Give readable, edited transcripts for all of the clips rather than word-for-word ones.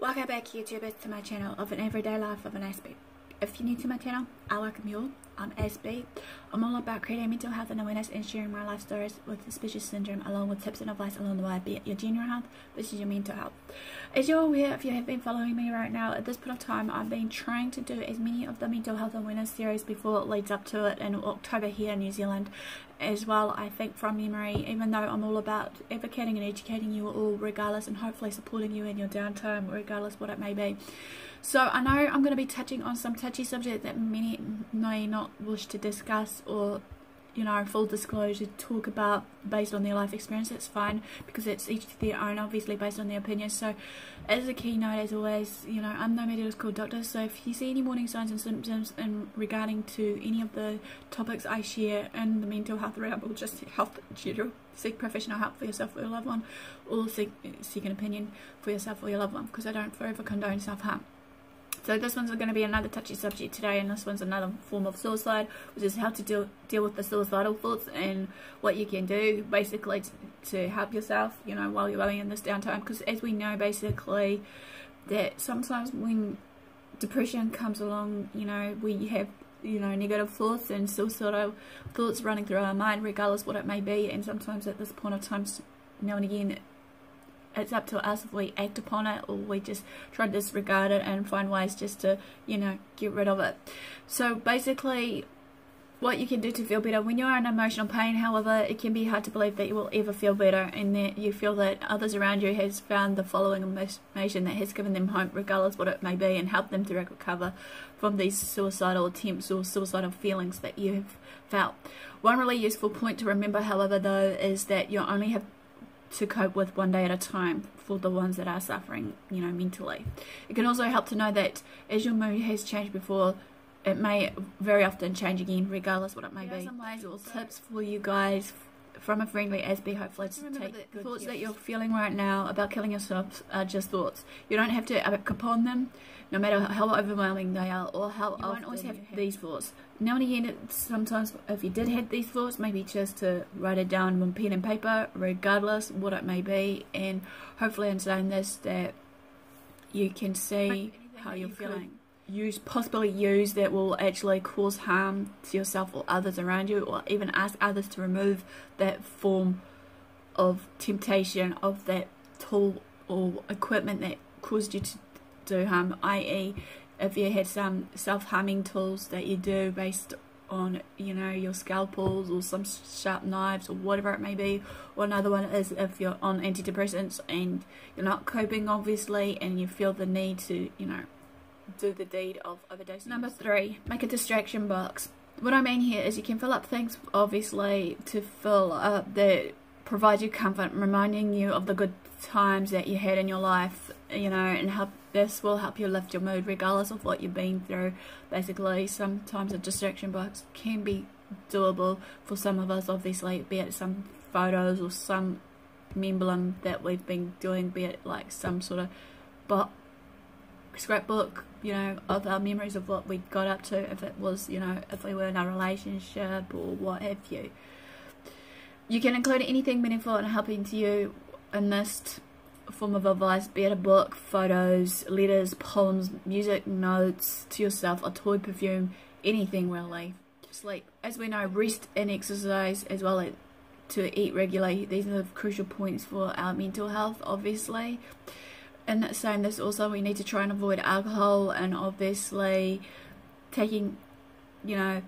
Welcome back, YouTubers, to my channel of an everyday life of an Aspie. If you're new to my channel, I welcome you all. I'm Aspie. I'm all about creating mental health and awareness and sharing my life stories with suspicious syndrome, along with tips and advice along the way, be it your general health versus your mental health. As you're aware, if you have been following me right now, at this point of time, I've been trying to do as many of the mental health awareness series before it leads up to it in October here in New Zealand as well. I think from memory, even though I'm all about advocating and educating you all regardless, and hopefully supporting you in your downtime regardless what it may be. So I know I'm going to be touching on some touchy subjects that many may not wish to discuss, or, you know, full disclosure, talk about based on their life experience. That's fine, because it's each their own, obviously based on their opinions. So as a keynote, as always, you know, I'm no medical doctor, so if you see any warning signs and symptoms in regarding to any of the topics I share in the mental health realm, or just health in general, seek professional help for yourself or your loved one, or seek an opinion for yourself or your loved one, because I don't forever condone self-harm. So this one's going to be another touchy subject today, and this one's another form of suicide, which is how to deal with the suicidal thoughts and what you can do basically to help yourself, you know, while you're going in this downtime. Because as we know, basically, that sometimes when depression comes along, you know, we have, you know, negative thoughts and suicidal thoughts running through our mind, regardless what it may be. And sometimes at this point of time, now and again, it's up to us if we act upon it, or we just try to disregard it and find ways just to, you know, get rid of it. So basically, what you can do to feel better when you are in emotional pain, however, it can be hard to believe that you will ever feel better, and that you feel that others around you has found the following information that has given them hope, regardless what it may be, and helped them to recover from these suicidal attempts or suicidal feelings that you have felt. One really useful point to remember, however, though, is that you only have to cope with one day at a time for the ones that are suffering, you know, mentally. It can also help to know that as your mood has changed before, it may very often change again, regardless what it may be. Some ways or tips for you guys from a friendly Aspie, hopefully, to take the thoughts that you're feeling right now about killing yourself are just thoughts. You don't have to act upon them, no matter how overwhelming they are, or how often you won't always have these thoughts. Now and again, sometimes if you did have these thoughts, maybe just to write it down on pen and paper, regardless what it may be, and hopefully in saying this, that you can see how you're feeling. Possibly use that will actually cause harm to yourself or others around you, or even ask others to remove that form of temptation of that tool or equipment that caused you to do harm, i.e. if you had some self-harming tools that you do based on, you know, your scalpels or some sharp knives or whatever it may be. Or another one is if you're on antidepressants and you're not coping, obviously, and you feel the need to, you know, do the deed of overdosing. Number 3, make a distraction box. What I mean here is you can fill up things, obviously, to fill up that provide you comfort, reminding you of the good times that you had in your life, you know, and this will help you lift your mood regardless of what you've been through. Basically, sometimes a distraction box can be doable for some of us, obviously, be it some photos or some emblem that we've been doing, be it like some sort of scrapbook, you know, of our memories of what we got up to, if it was, you know, if we were in a relationship or what have you. You can include anything meaningful and helping to you in this form of advice, be it a book, photos, letters, poems, music, notes to yourself, a toy, perfume, anything really. Sleep. As we know, rest and exercise, as well as to eat regularly, these are the crucial points for our mental health, obviously. And saying this, also we need to try and avoid alcohol, and obviously taking, you know,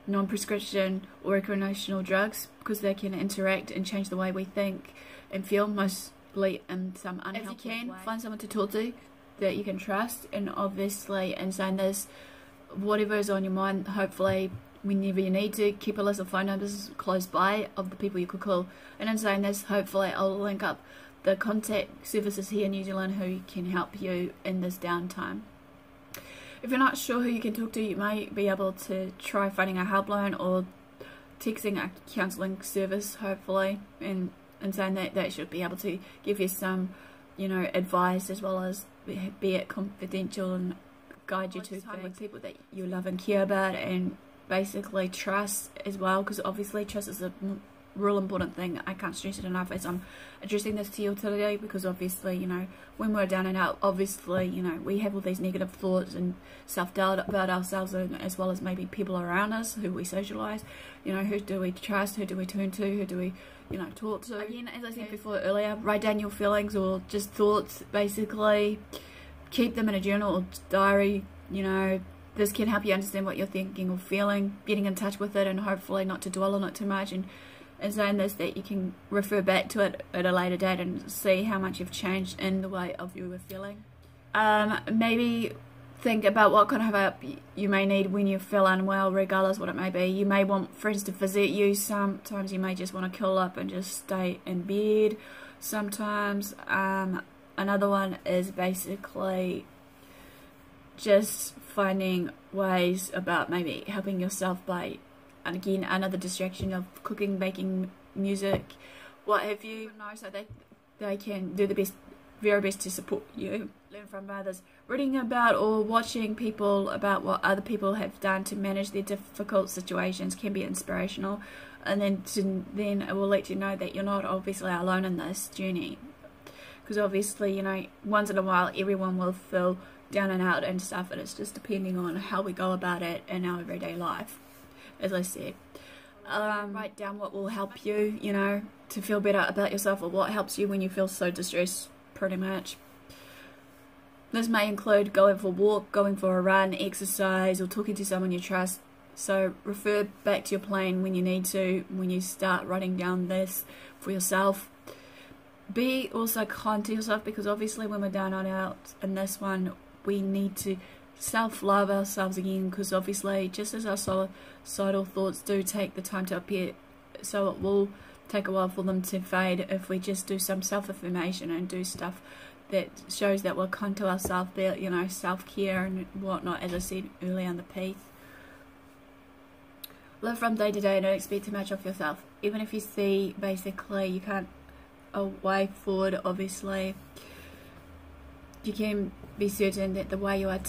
non-prescription or recreational drugs, because they can interact and change the way we think and feel, mostly in some unhealthy way. If you can, find someone to talk to that you can trust, and obviously in saying this, whatever is on your mind, hopefully whenever you need to, keep a list of phone numbers close by of the people you could call. And in saying this, hopefully I'll link up the contact services here in New Zealand who can help you in this downtime. If you're not sure who you can talk to, you may be able to try finding a helpline or texting a counselling service, hopefully, and saying that they should be able to give you some, you know, advice, as well as be it confidential, and guide you to find people that you love and care about, and basically trust as well, because obviously trust is a real important thing. I can't stress it enough as I'm addressing this to you today, because obviously, you know, when we're down and out, obviously, you know, we have all these negative thoughts and self-doubt about ourselves, and as well as maybe people around us who we socialize. You know, who do we trust, who do we turn to, who do we, you know, talk to. Again, as I said before earlier, write down your feelings or just thoughts, basically. Keep them in a journal or diary. You know, this can help you understand what you're thinking or feeling, getting in touch with it, and hopefully not to dwell on it too much. And saying this, that you can refer back to it at a later date and see how much you've changed in the way of you were feeling. Maybe think about what kind of help you may need when you feel unwell, regardless what it may be. You may want friends to visit you. Sometimes you may just want to curl up and just stay in bed. Sometimes another one is basically just finding ways about maybe helping yourself by, and again, another distraction of cooking, baking, music, what have you, so they can do the very best to support you. Learn from others. Reading about or watching people about what other people have done to manage their difficult situations can be inspirational, and then it will let you know that you're not obviously alone in this journey. Because obviously, you know, once in a while everyone will feel down and out and stuff, and it's just depending on how we go about it in our everyday life. As I said, write down what will help you, you know, to feel better about yourself, or what helps you when you feel so distressed, pretty much. This may include going for a walk, going for a run, exercise, or talking to someone you trust. So refer back to your plan when you need to, when you start writing down this for yourself. Be also kind to yourself, because obviously when we're down and out in this one, we need to self-love ourselves again, because obviously just as our suicidal thoughts do take the time to appear, so it will take a while for them to fade if we just do some self-affirmation and do stuff that shows that we're kind to ourselves, you know, self-care and whatnot, as I said earlier in the piece. Live from day to day and don't expect too much of yourself. Even if you see basically you can't a way forward, obviously you can be certain that the way you are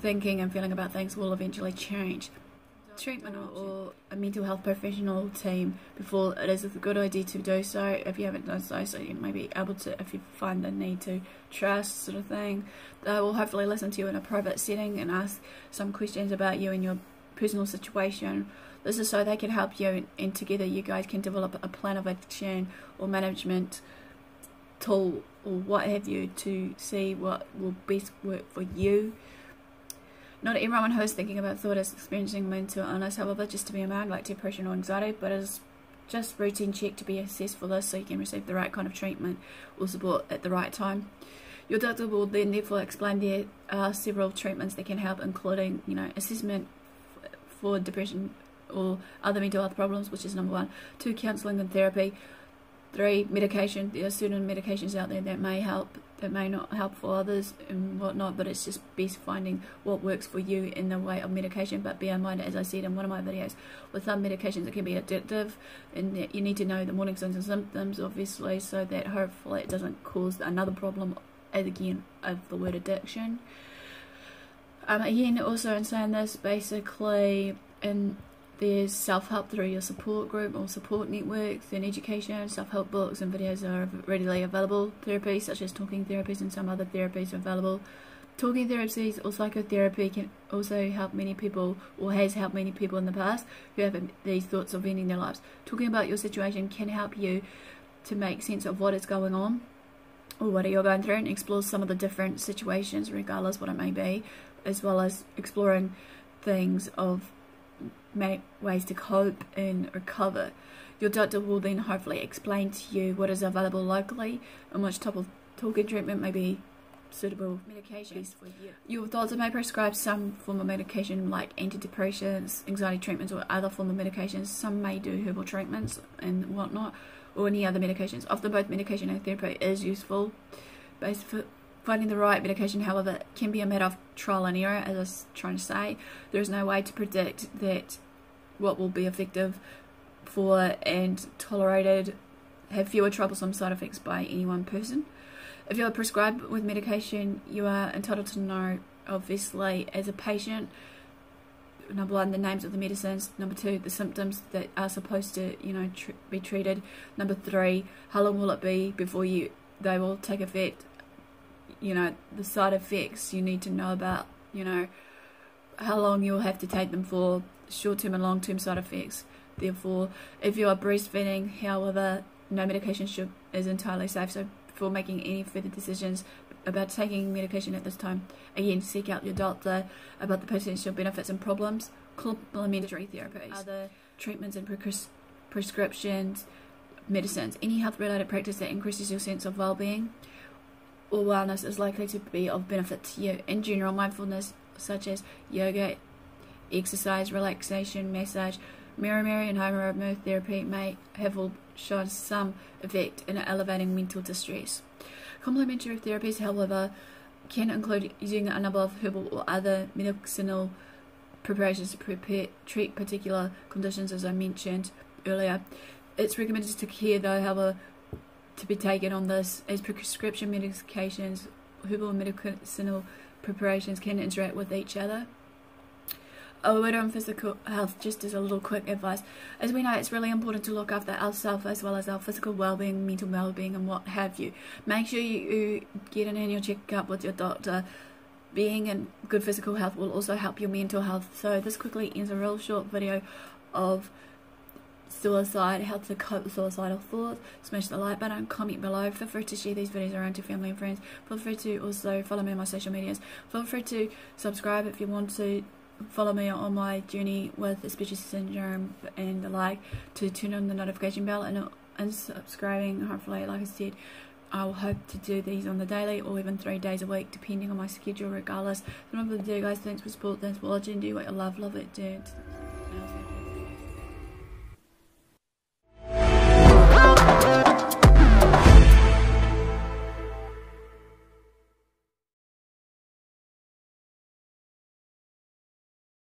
thinking and feeling about things will eventually change. Treatment or a mental health professional team before it is a good idea to do so if you haven't done so, so you may be able to, if you find the need to trust sort of thing. They will hopefully listen to you in a private setting and ask some questions about you and your personal situation. This is so they can help you, and together you guys can develop a plan of action or management tool or what have you to see what will best work for you. Not everyone who is thinking about thought is experiencing mental illness, however, just to be in mind, like depression or anxiety, but it's just routine check to be assessed for this so you can receive the right kind of treatment or support at the right time. Your doctor will then therefore explain there are several treatments that can help, including, you know, assessment for depression or other mental health problems, which is number 1. 2, counselling and therapy. 3, medication. There are certain medications out there that may help, that may not help for others and whatnot, but it's just best finding what works for you in the way of medication. But bear in mind, as I said in one of my videos, with some medications it can be addictive, and that you need to know the warning signs and symptoms, obviously, so that hopefully it doesn't cause another problem, again, of the word addiction. Again, also in saying this, basically, there's self-help through your support group or support networks, and education, self-help books and videos are readily available. Therapies such as talking therapies and some other therapies are available. Talking therapies or psychotherapy can also help many people, or has helped many people in the past who have these thoughts of ending their lives. Talking about your situation can help you to make sense of what is going on or what you're going through, and explore some of the different situations regardless what it may be, as well as exploring things of ways to cope and recover. Your doctor will then hopefully explain to you what is available locally and which type of talking treatment may be suitable medication for you. Your doctor may prescribe some form of medication like antidepressants, anxiety treatments, or other form of medications. Some may do herbal treatments and whatnot, or any other medications. Often both medication and therapy is useful. Finding the right medication, however, can be a matter of trial and error, as I was trying to say. There is no way to predict that what will be effective for and tolerated, have fewer troublesome side effects by any one person. If you are prescribed with medication, you are entitled to know, obviously, as a patient, number 1, the names of the medicines. Number 2, the symptoms that are supposed to, be treated. Number 3, how long will it be before they will take effect. The side effects you need to know about. How long you'll have to take them for, short-term and long-term side effects. Therefore, if you are breastfeeding, however, no medication is entirely safe. So before making any further decisions about taking medication at this time, again, seek out your doctor about the potential benefits and problems. Complementary therapies, other treatments and prescriptions, medicines, any health-related practice that increases your sense of well-being or wellness is likely to be of benefit to you. In general, mindfulness such as yoga, exercise, relaxation, massage, mirror and home remote therapy may have all shown some effect in elevating mental distress. Complementary therapies, however, can include using a number of herbal or other medicinal preparations to treat particular conditions, as I mentioned earlier. It's recommended to care, though, however, to be taken on this, as prescription medications, herbal and medicinal preparations can interact with each other. A word on physical health, just as a little quick advice. As we know, it's really important to look after ourselves as well as our physical well-being, mental well-being, and what have you. Make sure you get an annual checkup with your doctor. Being in good physical health will also help your mental health. So this quickly ends a real short video of suicide, how to cope with suicidal thoughts. Smash the like button, comment below. Feel free to share these videos around to family and friends. Feel free to also follow me on my social medias. Feel free to subscribe if you want to. Follow me on my journey with Aspie syndrome and the like, to turn on the notification bell, and subscribing. Hopefully, like I said, I'll hope to do these on the daily or even 3 days a week, depending on my schedule. Regardless, remember to do, guys. Thanks for support, thanks for watching. Do what you love it, dude.